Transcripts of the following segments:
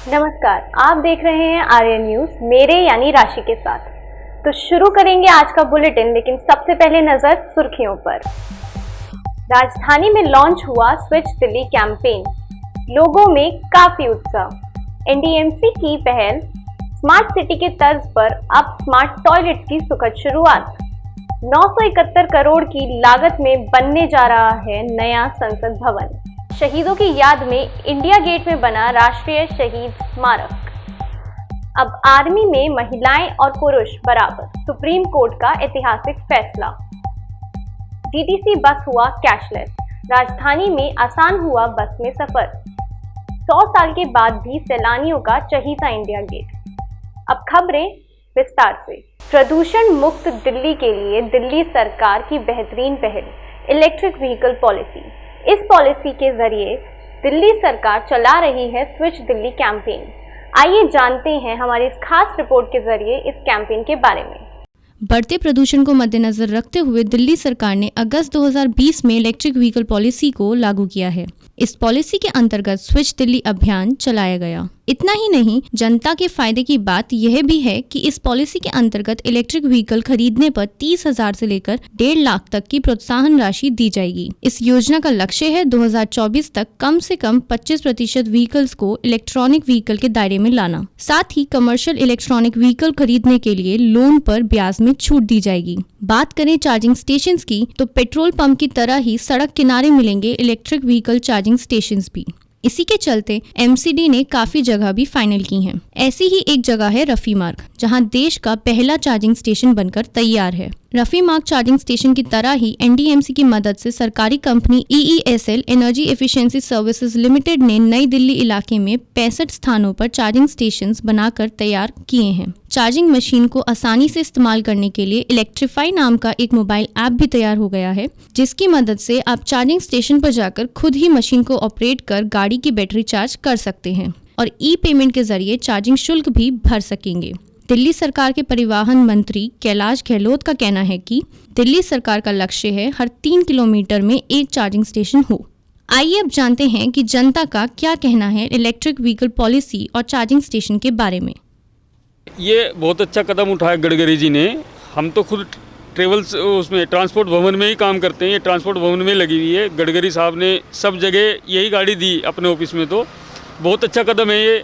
नमस्कार, आप देख रहे हैं आर्यन न्यूज मेरे यानी राशि के साथ। तो शुरू करेंगे आज का बुलेटिन, लेकिन सबसे पहले नजर सुर्खियों पर। राजधानी में लॉन्च हुआ स्विच दिल्ली कैंपेन, लोगों में काफी उत्साह। एनडीएमसी की पहल, स्मार्ट सिटी के तर्ज पर अब स्मार्ट टॉयलेट्स की सुखद शुरुआत। 971 करोड़ की लागत में बनने जा रहा है नया संसद भवन। शहीदों की याद में इंडिया गेट में बना राष्ट्रीय शहीद स्मारक। अब आर्मी में महिलाएं और पुरुष बराबर, सुप्रीम कोर्ट का ऐतिहासिक फैसला। डीटीसी बस हुआ कैशलेस, राजधानी में आसान हुआ बस में सफर। 100 साल के बाद भी सैलानियों का चहीता इंडिया गेट। अब खबरें विस्तार से। प्रदूषण मुक्त दिल्ली के लिए दिल्ली सरकार की बेहतरीन पहल, इलेक्ट्रिक व्हीकल पॉलिसी। इस पॉलिसी के जरिए दिल्ली सरकार चला रही है स्विच दिल्ली कैंपेन। आइए जानते हैं हमारी इस खास रिपोर्ट के जरिए इस कैंपेन के बारे में। बढ़ते प्रदूषण को मद्देनजर रखते हुए दिल्ली सरकार ने अगस्त 2020 में इलेक्ट्रिक व्हीकल पॉलिसी को लागू किया है। इस पॉलिसी के अंतर्गत स्विच दिल्ली अभियान चलाया गया। इतना ही नहीं, जनता के फायदे की बात यह भी है कि इस पॉलिसी के अंतर्गत इलेक्ट्रिक व्हीकल खरीदने पर 30,000 से लेकर 1.5 लाख तक की प्रोत्साहन राशि दी जाएगी। इस योजना का लक्ष्य है 2024 तक कम से कम 25% व्हीकल्स को इलेक्ट्रॉनिक व्हीकल के दायरे में लाना। साथ ही कमर्शियल इलेक्ट्रॉनिक व्हीकल खरीदने के लिए लोन पर ब्याज में छूट दी जाएगी। बात करें चार्जिंग स्टेशंस की, तो पेट्रोल पंप की तरह ही सड़क किनारे मिलेंगे इलेक्ट्रिक व्हीकल चार्जिंग स्टेशंस भी। इसी के चलते एमसीडी ने काफी जगह भी फाइनल की हैं। ऐसी ही एक जगह है रफी मार्ग, जहां देश का पहला चार्जिंग स्टेशन बनकर तैयार है। रफी मार्ग चार्जिंग स्टेशन की तरह ही एनडीएमसी की मदद से सरकारी company EESL energy efficiency services limited ने नई दिल्ली इलाके में 65 स्थानों पर चार्जिंग स्टेशंस बनाकर तैयार किए हैं। चार्जिंग मशीन को आसानी से इस्तेमाल करने के लिए इलेक्ट्रीफाई नाम का एक मोबाइल ऐप भी तैयार हो गया है, जिसकी मदद से आप चार्जिंग स्टेशन पर जाकर खुद ही मशीन को ऑपरेट कर गाड़ी की बैटरी चार्ज कर सकते हैं और ई-पेमेंट के जरिए चार्जिंग शुल्क भी भर सकेंगे। दिल्ली सरकार के परिवहन मंत्री कैलाश गहलोत का कहना है कि दिल्ली सरकार का लक्ष्य है हर 3 किलोमीटर में एक चार्जिंग स्टेशन हो। आइए अब जानते हैं कि जनता का क्या कहना है इलेक्ट्रिक व्हीकल पॉलिसी और चार्जिंग स्टेशन के बारे में। ये बहुत अच्छा कदम उठाया गडकरी जी ने। हम तो खुद ट्रेवल्स उसमें ट्रांसपोर्ट भवन में ही काम करते हैं। ये ट्रांसपोर्ट भवन में लगी हुई है। गडकरी साहब ने सब जगह यही गाड़ी दी अपने ऑफिस में। तो बहुत अच्छा कदम है ये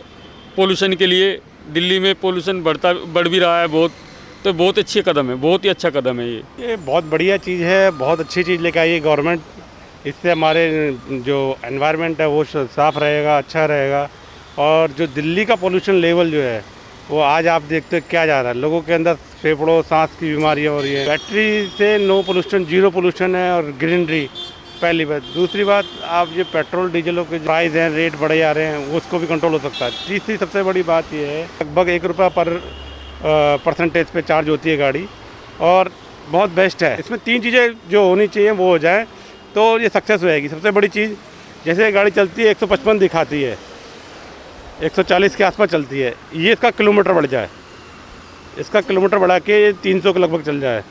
पोल्यूशन के लिए। दिल्ली में पोल्यूशन बढ़ भी रहा है बहुत, तो बहुत अच्छी कदम है, बहुत ही अच्छा कदम है ये बहुत बढ़िया चीज़ है, बहुत अच्छी चीज़ लेकर आई है गवर्नमेंट। इससे हमारे जो एनवायरनमेंट है वो साफ़ रहेगा, अच्छा रहेगा। और जो दिल्ली का पोल्यूशन लेवल जो है वो आज आप देखते हो क्या जा रहा है, लोगों के अंदर फेफड़ों सांस की बीमारियाँ हो रही है। बैटरी से नो पोल्यूशन, जीरो पोल्यूशन है और ग्रीनरी, पहली बात। दूसरी बात, आप ये पेट्रोल डीजलों के प्राइस हैं, रेट बढ़े जा रहे हैं, उसको भी कंट्रोल हो सकता है। तीसरी सबसे बड़ी बात ये है, लगभग 1 रुपया पर परसेंटेज पे चार्ज होती है गाड़ी और बहुत बेस्ट है। इसमें 3 चीज़ें जो होनी चाहिए वो हो जाए तो ये सक्सेस होएगी। सबसे बड़ी चीज़, जैसे गाड़ी चलती है 155 दिखाती है, 140 के आसपास चलती है, ये इसका किलोमीटर बढ़ जाए, इसका किलोमीटर बढ़ा के 300 के लगभग चल जाए।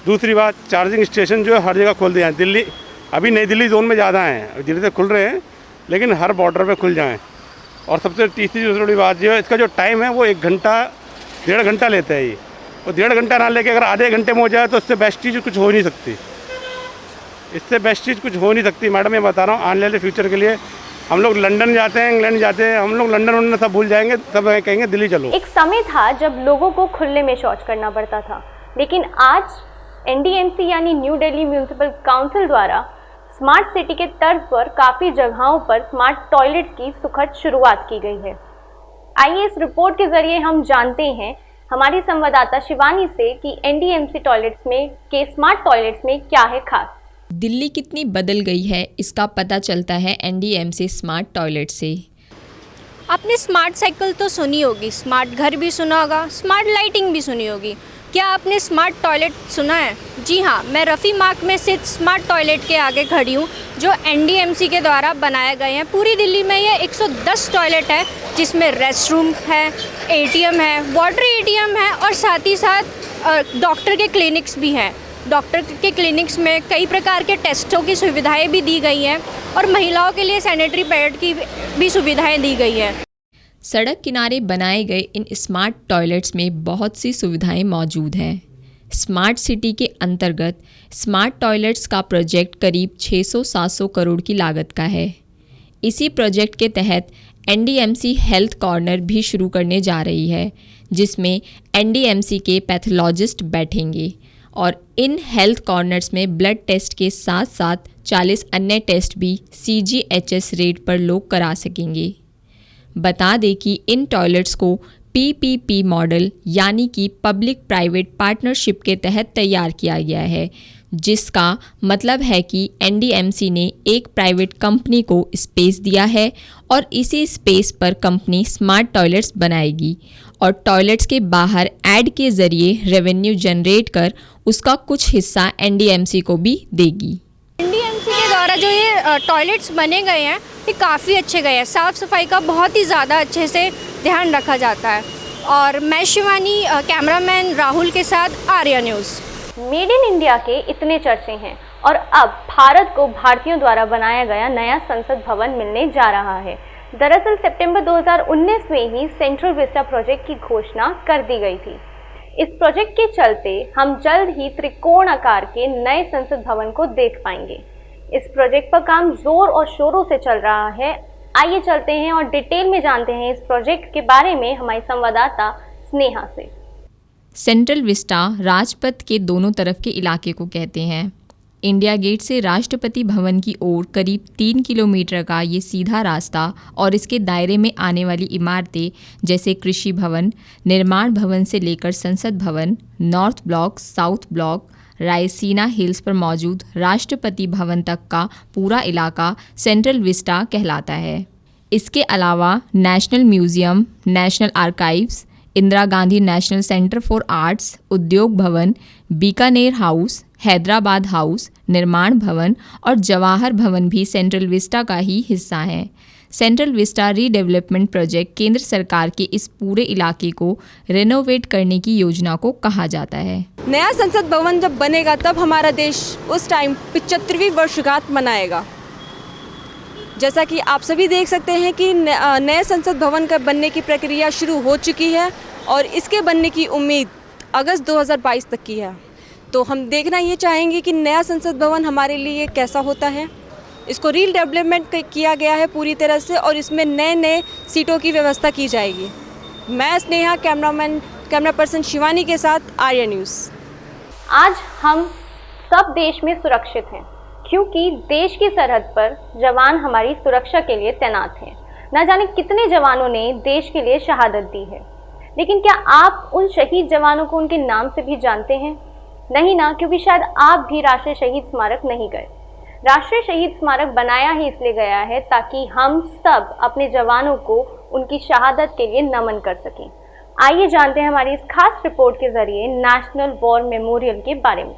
दूसरी बात, चार्जिंग स्टेशन जो है हर जगह खोल दिए हैं। दिल्ली, अभी नई दिल्ली जोन में ज़्यादा हैं, धीरे धीरे खुल रहे हैं, लेकिन हर बॉर्डर पे खुल जाएं। और सबसे तीसरी बड़ी बात जो है, इसका जो टाइम है वो 1 घंटा 1.5 घंटा लेता है ये। और 1.5 घंटा ना लेके अगर आधे घंटे में हो जाए तो इससे बेस्ट चीज़ कुछ हो नहीं सकती। इससे बेस्ट चीज़ कुछ हो नहीं सकती मैडम, मैं बता रहा हूँ। आने वाले फ्यूचर के लिए हम लोग लंदन जाते हैं, इंग्लैंड जाते हैं, हम लोग लंदन सब भूल जाएंगे, सब कहेंगे दिल्ली चलो। एक समय था जब लोगों को खुले में शौच करना पड़ता था, लेकिन आज एनडीएमसी यानी न्यू दिल्ली म्यूनिसिपल काउंसिल द्वारा स्मार्ट सिटी के तर्ज पर काफी जगहों पर स्मार्ट टॉयलेट्स की सुखद शुरुआत की गई है। आइए इस रिपोर्ट के जरिए हम जानते हैं हमारी संवाददाता शिवानी से कि एनडीएमसी टॉयलेट्स में के स्मार्ट टॉयलेट्स में क्या है खास। दिल्ली कितनी बदल गई है इसका पता चलता है एनडीएमसी स्मार्ट टॉयलेट से। आपने स्मार्ट साइकिल तो सुनी होगी, स्मार्ट घर भी सुना होगा, स्मार्ट लाइटिंग भी सुनी होगी। क्या आपने स्मार्ट टॉयलेट सुना है? जी हाँ, मैं रफ़ी मार्ग में स्थित स्मार्ट टॉयलेट के आगे खड़ी हूँ, जो एनडीएमसी के द्वारा बनाए गए हैं। पूरी दिल्ली में ये 110 टॉयलेट है, जिसमें रेस्ट रूम है, एटीएम है, वाटर एटीएम है और साथ ही साथ डॉक्टर के क्लिनिक्स भी हैं। डॉक्टर के क्लिनिक्स में कई प्रकार के टेस्टों की सुविधाएं भी दी गई हैं और महिलाओं के लिए सैनिटरी पैड की भी सुविधाएं दी गई हैं। सड़क किनारे बनाए गए इन स्मार्ट टॉयलेट्स में बहुत सी सुविधाएं मौजूद हैं। स्मार्ट सिटी के अंतर्गत स्मार्ट टॉयलेट्स का प्रोजेक्ट करीब 600-700 करोड़ की लागत का है। इसी प्रोजेक्ट के तहत एनडीएमसी हेल्थ कॉर्नर भी शुरू करने जा रही है, जिसमें एनडीएमसी के पैथोलॉजिस्ट बैठेंगे और इन हेल्थ कॉर्नर्स में ब्लड टेस्ट के साथ साथ 40 अन्य टेस्ट भी CGHS रेट पर लोग करा सकेंगे। बता दें कि इन टॉयलेट्स को PPP मॉडल यानी कि पब्लिक प्राइवेट पार्टनरशिप के तहत तैयार किया गया है, जिसका मतलब है कि एनडीएमसी ने एक प्राइवेट कंपनी को स्पेस दिया है और इसी स्पेस पर कंपनी स्मार्ट टॉयलेट्स बनाएगी और टॉयलेट्स के बाहर ऐड के ज़रिए रेवेन्यू जनरेट कर उसका कुछ हिस्सा एनडीएमसी को भी देगी। एनडीएमसी के द्वारा जो ये टॉयलेट्स बने गए हैं ये काफ़ी अच्छे गए हैं। साफ़ सफाई का बहुत ही ज़्यादा अच्छे से ध्यान रखा जाता है। और मैं शिवानी, कैमरामैन राहुल के साथ Arya news. Made in India के इतने चर्चे हैं और अब भारत को भारतीयों द्वारा बनाया गया नया संसद भवन मिलने जा रहा है। दरअसल सितंबर 2019 में ही सेंट्रल विस्टा प्रोजेक्ट की घोषणा कर दी गई थी। इस प्रोजेक्ट के चलते हम जल्द ही त्रिकोण आकार के नए संसद भवन को देख पाएंगे। इस प्रोजेक्ट पर काम जोर और शोरों से चल रहा है। आइए चलते हैं और डिटेल में जानते हैं इस प्रोजेक्ट के बारे में हमारी संवाददाता स्नेहा से। सेंट्रल विस्टा राजपथ के दोनों तरफ के इलाके को कहते हैं। इंडिया गेट से राष्ट्रपति भवन की ओर करीब 3 किलोमीटर का ये सीधा रास्ता और इसके दायरे में आने वाली इमारतें जैसे कृषि भवन, निर्माण भवन से लेकर संसद भवन, north block, south block, Raisina hills पर मौजूद राष्ट्रपति भवन तक का पूरा इलाका सेंट्रल विस्टा कहलाता है। इसके अलावा national museum, national archives, Indira Gandhi national centre for arts, उद्योग भवन, बीकानेर हाउस, हैदराबाद हाउस, निर्माण भवन और जवाहर भवन भी सेंट्रल विस्टा का ही हिस्सा हैं। सेंट्रल विस्टा रीडेवलपमेंट प्रोजेक्ट केंद्र सरकार के इस पूरे इलाके को रेनोवेट करने की योजना को कहा जाता है। नया संसद भवन जब बनेगा तब हमारा देश उस टाइम 75वीं वर्षगांठ मनाएगा। जैसा कि आप सभी देख सकते हैं कि नए संसद भवन का बनने की प्रक्रिया शुरू हो चुकी है और इसके बनने की उम्मीद अगस्त 2022 तक की है। तो हम देखना ये चाहेंगे कि नया संसद भवन हमारे लिए कैसा होता है। इसको रीडेवलपमेंट किया गया है पूरी तरह से और इसमें नए सीटों की व्यवस्था की जाएगी। मैं स्नेहा, कैमरा पर्सन शिवानी के साथ आर्या न्यूज़। आज हम सब देश में सुरक्षित हैं क्योंकि देश की सरहद पर जवान हमारी सुरक्षा के लिए तैनात हैं। न जाने कितने जवानों ने देश के लिए शहादत दी है, लेकिन क्या आप उन शहीद जवानों को उनके नाम से भी जानते हैं? नहीं ना, क्योंकि शायद आप भी राष्ट्रीय शहीद स्मारक नहीं गए। राष्ट्रीय शहीद स्मारक बनाया ही इसलिए गया है ताकि हम सब अपने जवानों को उनकी शहादत के लिए नमन कर सकें। आइए जानते हैं हमारी इस खास रिपोर्ट के जरिए नेशनल वॉर मेमोरियल के बारे में।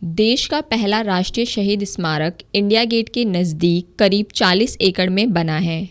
देश का पहला राष्ट्रीय शहीद स्मारक इंडिया गेट के नज़दीक करीब 40 एकड़ में बना है।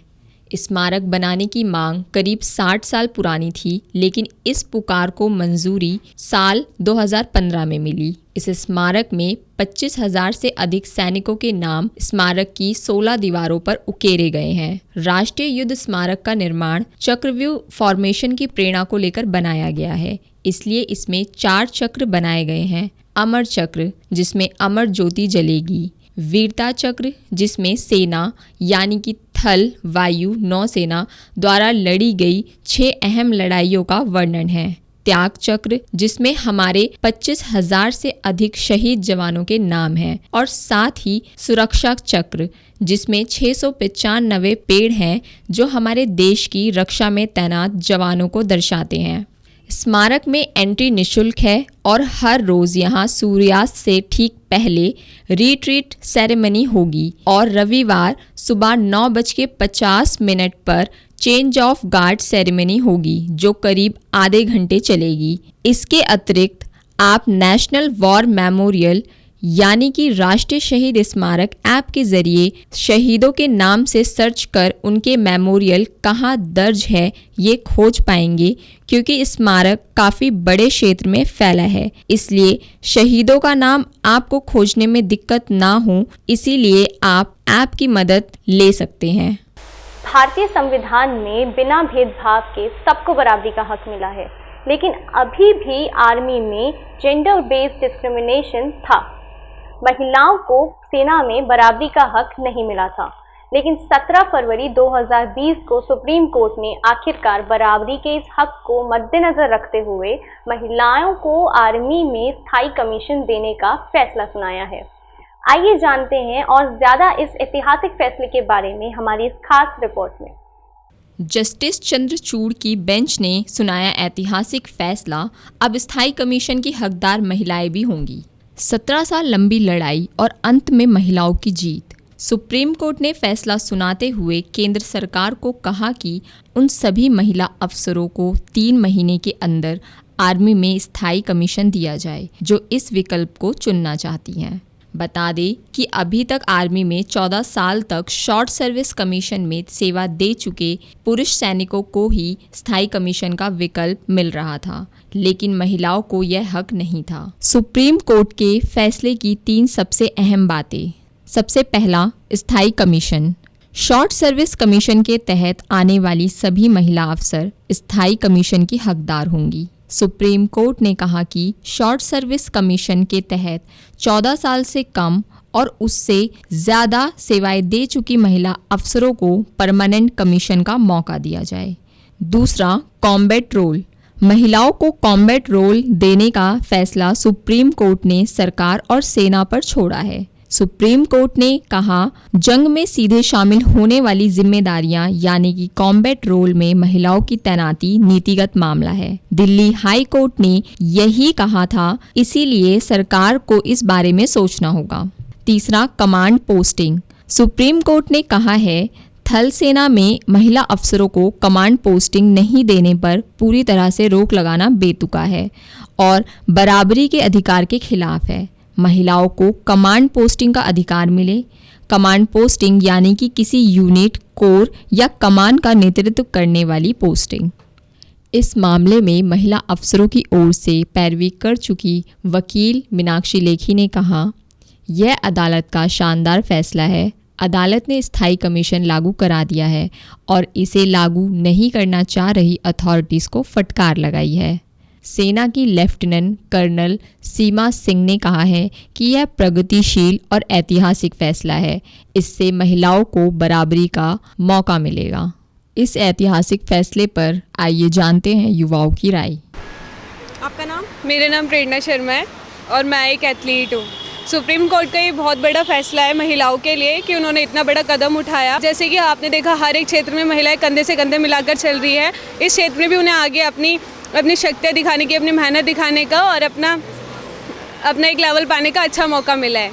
स्मारक बनाने की मांग करीब 60 साल पुरानी थी, लेकिन इस पुकार को मंजूरी साल 2015 में मिली। इस स्मारक में 25,000 से अधिक सैनिकों के नाम स्मारक की 16 दीवारों पर उकेरे गए हैं। राष्ट्रीय युद्ध स्मारक का निर्माण चक्रव्यूह फॉर्मेशन की प्रेरणा को लेकर बनाया गया है, इसलिए इसमें 4 चक्र बनाए गए हैं। अमर चक्र, जिसमें अमर ज्योति जलेगी। वीरता चक्र, जिसमें सेना यानी कि थल, वायु, नौसेना द्वारा लड़ी गई 6 अहम लड़ाइयों का वर्णन है। त्याग चक्र, जिसमें हमारे 25,000 से अधिक शहीद जवानों के नाम हैं, और साथ ही सुरक्षा चक्र, जिसमें 695 पेड़ हैं जो हमारे देश की रक्षा में तैनात जवानों को दर्शाते हैं। स्मारक में एंट्री निःशुल्क है और हर रोज यहाँ सूर्यास्त से ठीक पहले रिट्रीट सेरेमनी होगी और रविवार सुबह 9:50 पर चेंज ऑफ गार्ड सेरेमनी होगी जो करीब आधे घंटे चलेगी। इसके अतिरिक्त आप नेशनल वॉर मेमोरियल यानी कि राष्ट्रीय शहीद स्मारक ऐप के जरिए शहीदों के नाम से सर्च कर उनके मेमोरियल कहाँ दर्ज है ये खोज पाएंगे, क्योंकि स्मारक काफ़ी बड़े क्षेत्र में फैला है। इसलिए शहीदों का नाम आपको खोजने में दिक्कत ना हो, इसीलिए आप ऐप की मदद ले सकते हैं। भारतीय संविधान में बिना भेदभाव के सबको बराबरी का हक मिला है, लेकिन अभी भी आर्मी में जेंडर बेस्ड डिस्क्रिमिनेशन था। महिलाओं को सेना में बराबरी का हक नहीं मिला था, लेकिन 17 फरवरी 2020 को सुप्रीम कोर्ट ने आखिरकार बराबरी के इस हक को मद्देनजर रखते हुए महिलाओं को आर्मी में स्थायी कमीशन देने का फैसला सुनाया है। आइए जानते हैं और ज़्यादा इस ऐतिहासिक फैसले के बारे में हमारी इस खास रिपोर्ट में। जस्टिस चंद्रचूड़ की बेंच ने सुनाया ऐतिहासिक फैसला, अब स्थायी कमीशन की हकदार महिलाएं भी होंगी। 17 साल लंबी लड़ाई और अंत में महिलाओं की जीत। सुप्रीम कोर्ट ने फैसला सुनाते हुए केंद्र सरकार को कहा कि उन सभी महिला अफसरों को 3 महीने के अंदर आर्मी में स्थायी कमीशन दिया जाए जो इस विकल्प को चुनना चाहती हैं। बता दें कि अभी तक आर्मी में 14 साल तक शॉर्ट सर्विस कमीशन में सेवा दे चुके पुरुष सैनिकों को ही स्थायी कमीशन का विकल्प मिल रहा था, लेकिन महिलाओं को यह हक नहीं था। सुप्रीम कोर्ट के फैसले की 3 सबसे अहम बातें। सबसे पहला, स्थायी कमीशन। शॉर्ट सर्विस कमीशन के तहत आने वाली सभी महिला अफसर स्थायी कमीशन की हकदार होंगी। सुप्रीम कोर्ट ने कहा कि शॉर्ट सर्विस कमीशन के तहत 14 साल से कम और उससे ज़्यादा सेवाएं दे चुकी महिला अफसरों को परमानेंट कमीशन का मौका दिया जाए। दूसरा, कॉम्बैट रोल। महिलाओं को कॉम्बैट रोल देने का फैसला सुप्रीम कोर्ट ने सरकार और सेना पर छोड़ा है। सुप्रीम कोर्ट ने कहा, जंग में सीधे शामिल होने वाली जिम्मेदारियां यानी कि कॉम्बैट रोल में महिलाओं की तैनाती नीतिगत मामला है। दिल्ली हाई कोर्ट ने यही कहा था, इसीलिए सरकार को इस बारे में सोचना होगा। तीसरा, कमांड पोस्टिंग। सुप्रीम कोर्ट ने कहा है, थल सेना में महिला अफसरों को कमांड पोस्टिंग नहीं देने पर पूरी तरह से रोक लगाना बेतुका है और बराबरी के अधिकार के खिलाफ है। महिलाओं को कमांड पोस्टिंग का अधिकार मिले। कमांड पोस्टिंग यानी कि किसी यूनिट, कोर या कमान का नेतृत्व करने वाली पोस्टिंग। इस मामले में महिला अफसरों की ओर से पैरवी कर चुकी वकील मीनाक्षी लेखी ने कहा, यह अदालत का शानदार फैसला है। अदालत ने स्थायी कमीशन लागू करा दिया है और इसे लागू नहीं करना चाह रही अथॉरिटीज़ को फटकार लगाई है। सेना की लेफ्टिनेंट कर्नल सीमा सिंह ने कहा है कि यह प्रगतिशील और ऐतिहासिक फैसला है। इससे महिलाओं को बराबरी का मौका मिलेगा। इस ऐतिहासिक फैसले पर आइए जानते हैं युवाओं की राय। आपका नाम? मेरा नाम प्रेरणा शर्मा है और मैं एक एथलीट हूँ। सुप्रीम कोर्ट का ये बहुत बड़ा फैसला है महिलाओं के लिए कि उन्होंने इतना बड़ा कदम उठाया। जैसे कि आपने देखा, हर एक क्षेत्र में महिलाएं कंधे से कंधे मिलाकर चल रही है। इस क्षेत्र में भी उन्हें आगे अपनी शक्तियाँ दिखाने की, अपनी मेहनत दिखाने का और अपना एक लेवल पाने का अच्छा मौका मिला है।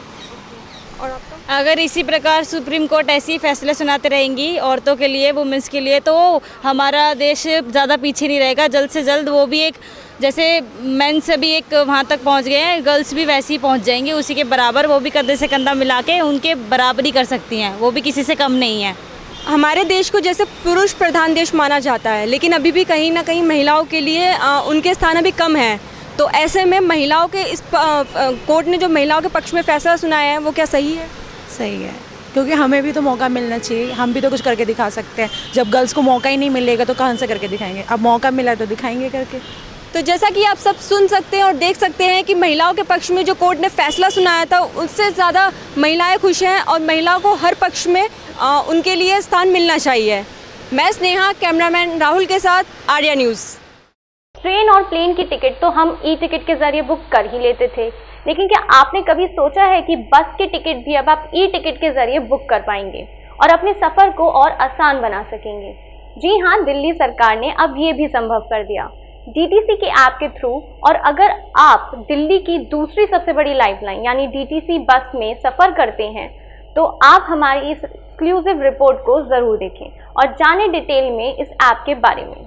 और आपका? अगर इसी प्रकार सुप्रीम कोर्ट ऐसे ही फैसले सुनाते रहेंगी औरतों के लिए, वुमेंस के लिए, तो हमारा देश ज़्यादा पीछे नहीं रहेगा। जल्द से जल्द वो भी एक, जैसे मेंस भी एक वहाँ तक पहुँच गए हैं, गर्ल्स भी वैसे ही पहुँच जाएंगे उसी के बराबर। वो भी कंधे से कंधा मिला के उनके बराबरी कर सकती हैं, वो भी किसी से कम नहीं है। हमारे देश को जैसे पुरुष प्रधान देश माना जाता है, लेकिन अभी भी कहीं ना कहीं महिलाओं के लिए उनके स्थान अभी कम है। तो ऐसे में महिलाओं के इस कोर्ट ने जो महिलाओं के पक्ष में फैसला सुनाया है, वो क्या सही है? सही है, क्योंकि हमें भी तो मौका मिलना चाहिए। हम भी तो कुछ करके दिखा सकते हैं। जब गर्ल्स को मौका ही नहीं मिलेगा तो कहाँ से करके दिखाएंगे? अब मौका मिला तो दिखाएंगे करके। तो जैसा कि आप सब सुन सकते हैं और देख सकते हैं कि महिलाओं के पक्ष में जो कोर्ट ने फैसला सुनाया था, उससे ज़्यादा महिलाएं खुश हैं और महिलाओं को हर पक्ष में उनके लिए स्थान मिलना चाहिए। मैं स्नेहा, कैमरामैन राहुल के साथ, आर्या न्यूज़। ट्रेन और प्लेन की टिकट तो हम ई टिकट के जरिए बुक कर ही लेते थे, लेकिन क्या आपने कभी सोचा है कि बस की टिकट भी अब आप ई टिकट के जरिए बुक कर पाएंगे और अपने सफ़र को और आसान बना सकेंगे? जी हाँ, दिल्ली सरकार ने अब ये भी संभव कर दिया डीटीसी के ऐप के थ्रू। और अगर आप दिल्ली की दूसरी सबसे बड़ी लाइफलाइन यानी डीटीसी बस में सफ़र करते हैं तो आप हमारी इस एक्सक्लूसिव रिपोर्ट को ज़रूर देखें और जानें डिटेल में इस ऐप के बारे में।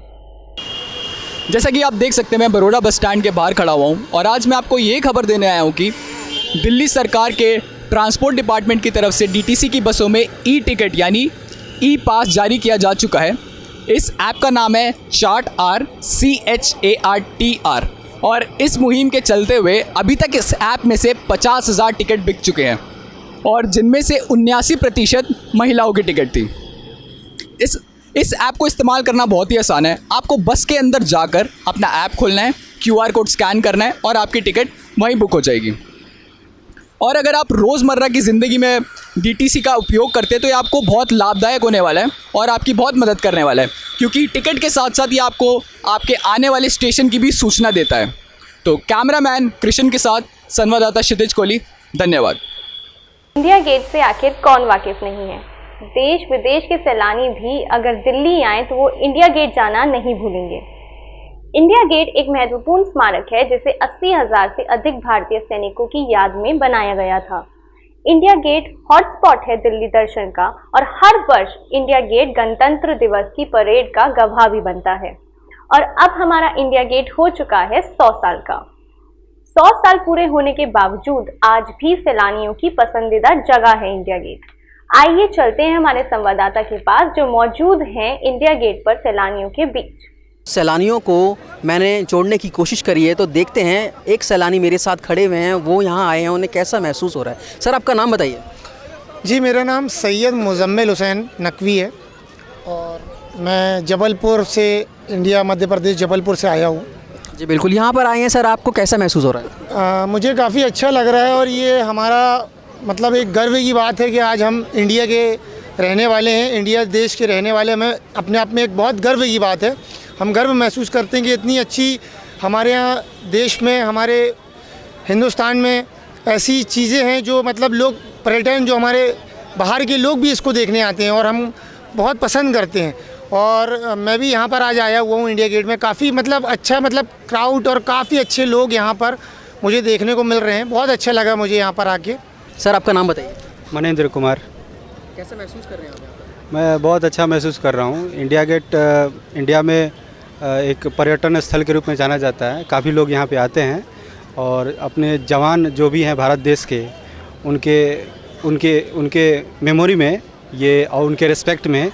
जैसा कि आप देख सकते हैं, मैं बरोड़ा बस स्टैंड के बाहर खड़ा हुआ हूँ और आज मैं आपको ये खबर देने आया हूँ कि दिल्ली सरकार के ट्रांसपोर्ट डिपार्टमेंट की तरफ से डीटीसी की बसों में ई टिकट यानी ई पास जारी किया जा चुका है। इस ऐप का नाम है चार्ट CHARTR और इस मुहिम के चलते हुए अभी तक इस ऐप में से 50,000 टिकट बिक चुके हैं और जिनमें से 79% महिलाओं की टिकट थी। इस ऐप को इस्तेमाल करना बहुत ही आसान है। आपको बस के अंदर जाकर अपना ऐप खोलना है, QR कोड स्कैन करना है और आपकी टिकट वहीं बुक हो जाएगी। और अगर आप रोज़मर्रा की ज़िंदगी में DTC का उपयोग करते हैं तो ये आपको बहुत लाभदायक होने वाला है और आपकी बहुत मदद करने वाला है, क्योंकि टिकट के साथ साथ ये आपको आपके आने वाले स्टेशन की भी सूचना देता है। तो कैमरामैन कृष्ण के साथ संवाददाता क्षितिज कोहली, धन्यवाद। इंडिया गेट से आखिर कौन वाकिफ नहीं है। देश विदेश के सैलानी भी अगर दिल्ली आए तो वो इंडिया गेट जाना नहीं भूलेंगे। इंडिया गेट एक महत्वपूर्ण स्मारक है जिसे 80,000 से अधिक भारतीय सैनिकों की याद में बनाया गया था। इंडिया गेट हॉटस्पॉट है दिल्ली दर्शन का और हर वर्ष इंडिया गेट गणतंत्र दिवस की परेड का गवाह भी बनता है। और अब हमारा इंडिया गेट हो चुका है 100 साल का। 100 साल पूरे होने के बावजूद आज भी सैलानियों की पसंदीदा जगह है इंडिया गेट। आइए चलते हैं हमारे संवाददाता के पास जो मौजूद हैं इंडिया गेट पर सैलानियों के बीच। सैलानियों को मैंने जोड़ने की कोशिश करी है, तो देखते हैं एक सैलानी मेरे साथ खड़े हुए हैं, वो यहाँ आए हैं, उन्हें कैसा महसूस हो रहा है। सर आपका नाम बताइए। जी मेरा नाम सैयद मुजम्मिल हुसैन नकवी है और मैं जबलपुर से इंडिया मध्य प्रदेश जबलपुर से आया हूँ। जी बिल्कुल, यहाँ पर आए हैं सर, आपको कैसा महसूस हो रहा है? मुझे काफ़ी अच्छा लग रहा है और ये हमारा मतलब एक गर्व की बात है कि आज हम इंडिया के रहने वाले हैं, इंडिया देश के रहने वाले, हमें अपने आप में एक बहुत गर्व की बात है। हम गर्व महसूस करते हैं कि इतनी अच्छी हमारे यहाँ देश में, हमारे हिंदुस्तान में ऐसी चीज़ें हैं जो मतलब लोग पर्यटन, जो हमारे बाहर के लोग भी इसको देखने आते हैं और हम बहुत पसंद करते हैं। और मैं भी यहाँ पर आज आया हुआ हूँ इंडिया गेट में। काफ़ी मतलब अच्छा मतलब क्राउड और काफ़ी अच्छे लोग यहाँ पर मुझे देखने को मिल रहे हैं। बहुत अच्छा लगा मुझे यहाँ पर आके। सर आपका नाम बताइए। मनेंद्र कुमार। कैसा महसूस कर रहे हैं आप? मैं बहुत अच्छा महसूस कर रहा हूँ। इंडिया गेट इंडिया में एक पर्यटन स्थल के रूप में जाना जाता है। काफ़ी लोग यहाँ पे आते हैं और अपने जवान जो भी हैं भारत देश के, उनके मेमोरी में ये और उनके रिस्पेक्ट में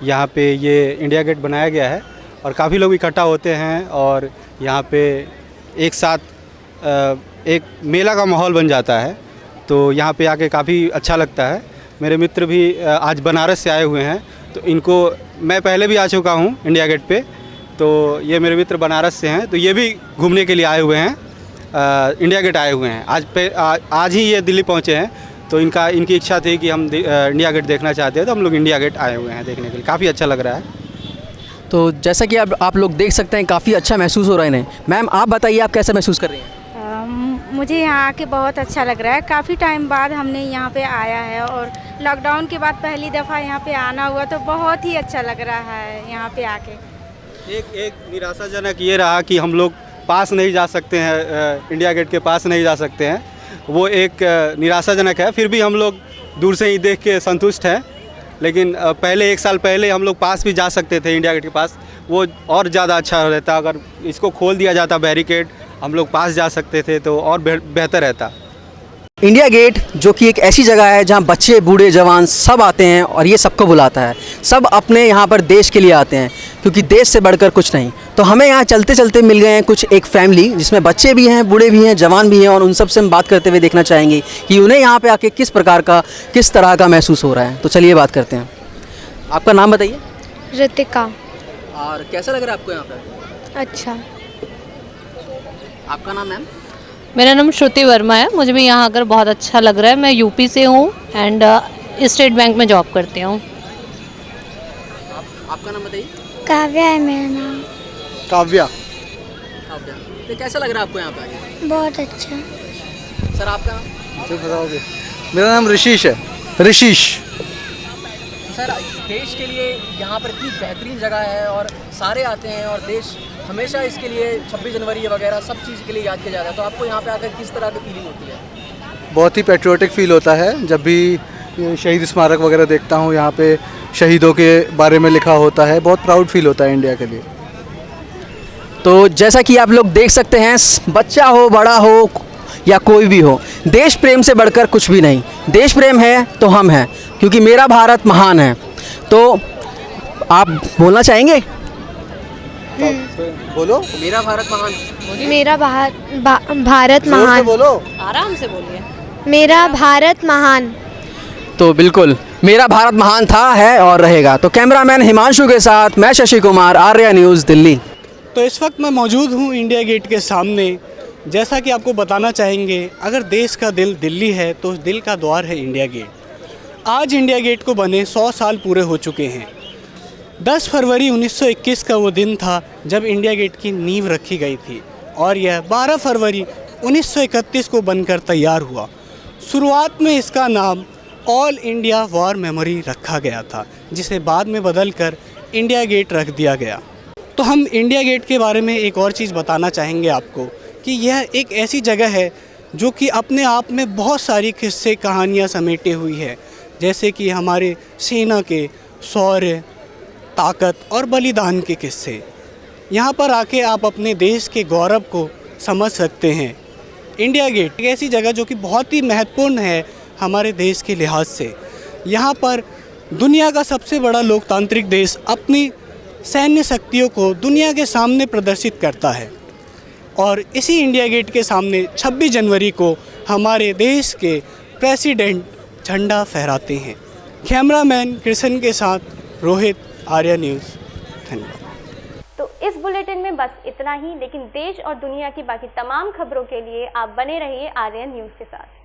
यहाँ पे ये इंडिया गेट बनाया गया है। और काफ़ी लोग इकट्ठा होते हैं और यहाँ पे एक साथ एक मेला का माहौल बन जाता है। तो यहाँ पे आके काफ़ी अच्छा लगता है। मेरे मित्र भी आज बनारस से आए हुए हैं, तो इनको मैं पहले भी आ चुका हूँ इंडिया गेट पे, तो ये मेरे मित्र बनारस से हैं, तो ये भी घूमने के लिए आए हुए हैं, इंडिया गेट आए हुए हैं। आज ही ये दिल्ली पहुँचे हैं, तो इनकी इच्छा थी कि हम इंडिया गेट देखना चाहते हैं, तो हम लोग इंडिया गेट आए हुए हैं देखने के लिए। काफ़ी अच्छा लग रहा है। तो जैसा कि आप लोग देख सकते हैं, काफ़ी अच्छा महसूस हो रहा है इन्हें। मैम आप बताइए, आप कैसा महसूस कर रही हैं? मुझे यहाँ आके बहुत अच्छा लग रहा है। काफ़ी टाइम बाद हमने यहाँ पे आया है और लॉकडाउन के बाद पहली दफ़ा यहाँ पे आना हुआ, तो बहुत ही अच्छा लग रहा है यहाँ पे आके। एक निराशाजनक ये रहा कि हम लोग पास नहीं जा सकते हैं, इंडिया गेट के पास नहीं जा सकते हैं, वो एक निराशाजनक है। फिर भी हम लोग दूर से ही देख के संतुष्ट हैं। लेकिन पहले 1 साल पहले हम लोग पास भी जा सकते थे इंडिया गेट के पास, वो और ज़्यादा अच्छा रहता। अगर इसको खोल दिया जाता बैरिकेड, हम लोग पास जा सकते थे तो और बेहतर रहता। इंडिया गेट जो कि एक ऐसी जगह है जहां बच्चे बूढ़े जवान सब आते हैं और ये सबको बुलाता है। सब अपने यहाँ पर देश के लिए आते हैं, क्योंकि देश से बढ़कर कुछ नहीं। तो हमें यहाँ चलते चलते मिल गए हैं कुछ एक फैमिली, जिसमें बच्चे भी हैं, बूढ़े भी हैं, जवान भी हैं, और उन सब से हम बात करते हुए देखना चाहेंगे कि उन्हें यहाँ पे आके किस तरह का महसूस हो रहा है। तो चलिए बात करते हैं। आपका नाम बताइए। ऋतिका। और कैसा लग रहा है आपको यहाँ पर? अच्छा। आपका नाम मैम? मेरा नाम श्रुति वर्मा है। मुझे भी यहाँ आकर बहुत अच्छा लग रहा है। मैं यूपी से हूँ एंड स्टेट बैंक में जॉब करती हूँ। आपका नाम बताइए। काव्या है मेरा नाम। काव्या। तो कैसा लग रहा है आपको यहाँ पे आके? बहुत अच्छा। सर आपका नाम? मुझे बताओगे? मेरा नाम ऋषिश है। ऋषिश। सर देश के लिए यहाँ पर इतनी बेहतरीन जगह है और सारे आते हैं और देश हमेशा इसके लिए 26 जनवरी वगैरह सब चीज़ के लिए याद किया जाता है। तो आपको यहाँ पे आकर किस तरह की फीलिंग होती है? बहुत ही पैट्रियोटिक फील होता है जब भी शहीद स्मारक वगैरह देखता हूँ। यहाँ पे शहीदों के बारे में लिखा होता है, बहुत प्राउड फील होता है इंडिया के लिए। तो जैसा कि आप लोग देख सकते हैं, बच्चा हो बड़ा हो या कोई भी हो, देश प्रेम से बढ़कर कुछ भी नहीं। देश प्रेम है तो हम हैं, क्योंकि मेरा भारत महान है। तो आप बोलना चाहेंगे? बोलो। मेरा भारत महान। मेरा भारत महान। बोलो। आराम से बोलिए। मेरा भारत महान। तो बिल्कुल, मेरा भारत महान था, है और रहेगा। तो कैमरामैन हिमांशु के साथ मैं शशि कुमार, आर्या न्यूज़, दिल्ली। तो इस वक्त मैं मौजूद हूँ इंडिया गेट के सामने। जैसा कि आपको बताना चाहेंगे, अगर देश का दिल दिल्ली है तो उस दिल का द्वार है इंडिया गेट। आज इंडिया गेट को बने 100 साल पूरे हो चुके हैं। 10 फरवरी 1921 का वो दिन था जब इंडिया गेट की नींव रखी गई थी और यह 12 फरवरी 1931 को बनकर तैयार हुआ। शुरुआत में इसका नाम ऑल इंडिया वॉर मेमोरी रखा गया था, जिसे बाद में बदलकर इंडिया गेट रख दिया गया। तो हम इंडिया गेट के बारे में एक और चीज़ बताना चाहेंगे आपको कि यह एक ऐसी जगह है जो कि अपने आप में बहुत सारी किस्से कहानियाँ समेटे हुई है, जैसे कि हमारे सेना के शौर्य, ताकत और बलिदान के किस्से। यहाँ पर आके आप अपने देश के गौरव को समझ सकते हैं। इंडिया गेट एक ऐसी जगह जो कि बहुत ही महत्वपूर्ण है हमारे देश के लिहाज से। यहाँ पर दुनिया का सबसे बड़ा लोकतांत्रिक देश अपनी सैन्य शक्तियों को दुनिया के सामने प्रदर्शित करता है और इसी इंडिया गेट के सामने 26 जनवरी को हमारे देश के प्रेसिडेंट झंडा फहराते हैं। कैमरामैन कृष्ण के साथ रोहित, आर्या न्यूज़, धन्यवाद। तो इस बुलेटिन में बस इतना ही, लेकिन देश और दुनिया की बाकी तमाम खबरों के लिए आप बने रहिए आर्या न्यूज़ के साथ।